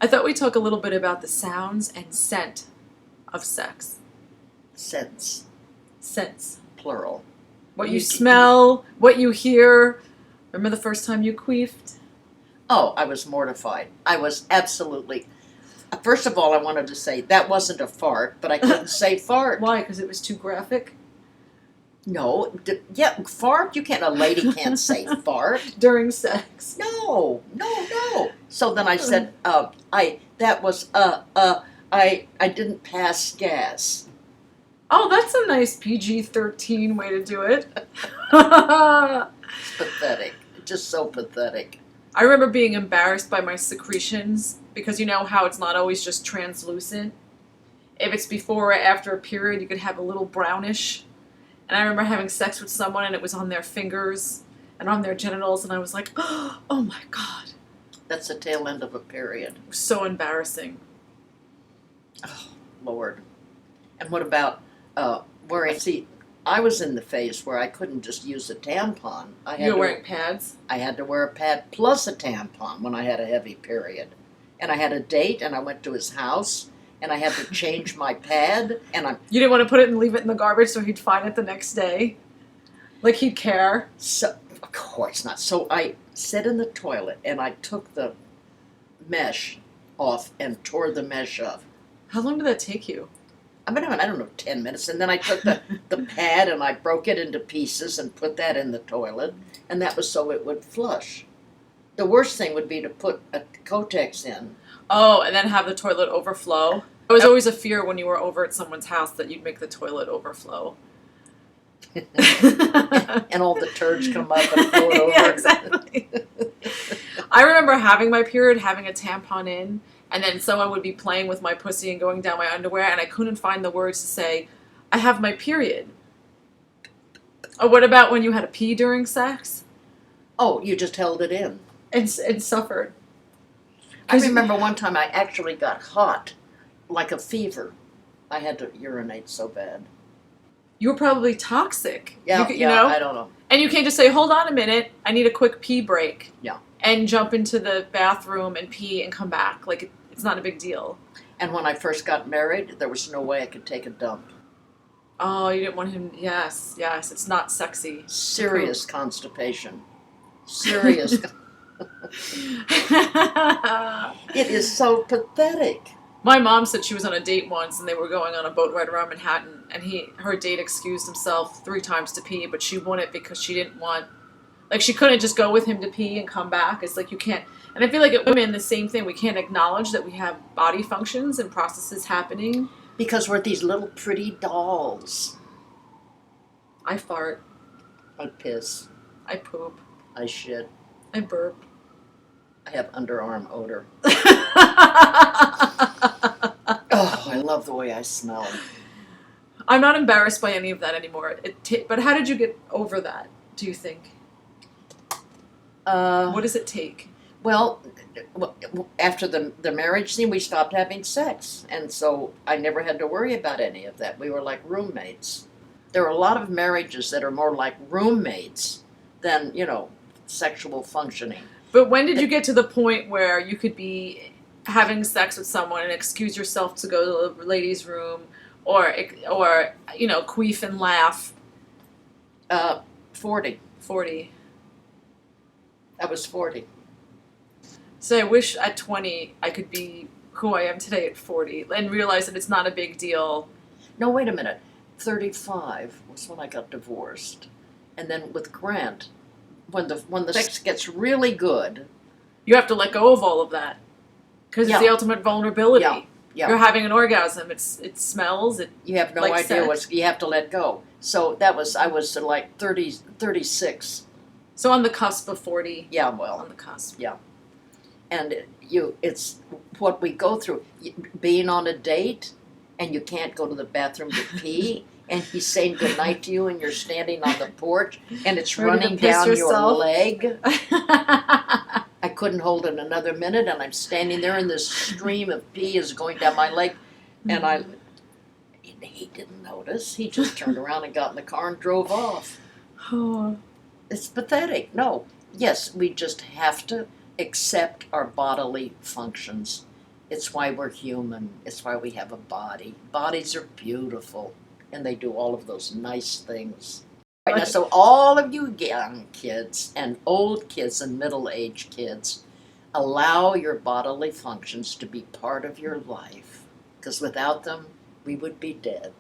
I thought we'd talk a little bit about the sounds and scent of sex. Sense, Sense. plural. What you smell, what you hear. Remember the first time you queefed? Oh, I was mortified. I was absolutely. First of all, I wanted to say that wasn't a fart, but I couldn't say fart. Why? Because it was too graphic? No, yeah, fart. You can't. A lady can't say fart. During sex. No. So then I said, I didn't pass gas. Oh, that's a nice PG-13 way to do it. It's pathetic. Just so pathetic. I remember being embarrassed by my secretions because you know how it's not always just translucent. If it's before or after a period, you could have a little brownish. And I remember having sex with someone and it was on their fingers and on their genitals, and I was like, oh my God. That's the tail end of a period. It was so embarrassing. Oh, Lord. And what about wearing? See, I was in the phase where I couldn't just use a tampon. You were wearing pads? I had to wear a pad plus a tampon when I had a heavy period. And I had a date, and I went to his house, and I had to change my pad, and You didn't want to put it and leave it in the garbage so he'd find it the next day? Like he'd care? So, of course not. So I sat in the toilet, and I took the mesh off and tore the mesh off. How long did that take you? I don't know, 10 minutes. And then I took the pad and I broke it into pieces and put that in the toilet. And that was so it would flush. The worst thing would be to put a Kotex in. Oh, and then have the toilet overflow? It was always a fear when you were over at someone's house that you'd make the toilet overflow. And all the turds come up and float over. Yeah, exactly. I remember having my period, having a tampon in, and then someone would be playing with my pussy and going down my underwear, and I couldn't find the words to say, I have my period. Or what about when you had to pee during sex? Oh, you just held it in. And suffered. I remember one time I actually got hot, like a fever. I had to urinate so bad. You were probably toxic. Yeah, you know? I don't know. And you can't just say, hold on a minute, I need a quick pee break. Yeah. And jump into the bathroom and pee and come back. Like, it's not a big deal. And when I first got married, there was no way I could take a dump. Oh, you didn't want him. Yes, it's not sexy. Serious constipation. Serious. It is so pathetic. My mom said she was on a date once and they were going on a boat ride around Manhattan, and her date excused himself 3 times to pee, but she wouldn't because she didn't want, like, she couldn't just go with him to pee and come back. It's like you can't, and I feel like at women the same thing. We can't acknowledge that we have body functions and processes happening. Because we're these little pretty dolls. I fart. I piss. I poop. I shit. I burp. I have underarm odor. Oh, I love the way I smell. I'm not embarrassed by any of that anymore. But how did you get over that, do you think? What does it take? Well, after the marriage scene, we stopped having sex. And so I never had to worry about any of that. We were like roommates. There are a lot of marriages that are more like roommates than, sexual functioning. But when did you get to the point where you could be having sex with someone and excuse yourself to go to the ladies' room or queef and laugh? 40. 40. I was 40. So I wish at 20 I could be who I am today at 40 and realize that it's not a big deal. No, wait a minute. 35 was when I got divorced. And then with Grant, when the sex gets really good, you have to let go of all of that because it's the ultimate vulnerability. Yeah. You're having an orgasm. It smells. You have no like idea you have to let go. So I was like 36. So on the cusp of 40. Yeah, well. On the cusp. Yeah. And it's what we go through. Being on a date and you can't go to the bathroom to pee. And he's saying goodnight to you, and you're standing on the porch, and it's running down your leg. I couldn't hold it another minute, and I'm standing there, and this stream of pee is going down my leg. And he didn't notice. He just turned around and got in the car and drove off. Oh. It's pathetic. No. Yes, we just have to accept our bodily functions It's why we're human. It's why we have a body. Bodies are beautiful, and they do all of those nice things. Right, now, so all of you young kids and old kids and middle-aged kids, allow your bodily functions to be part of your life, because without them, we would be dead.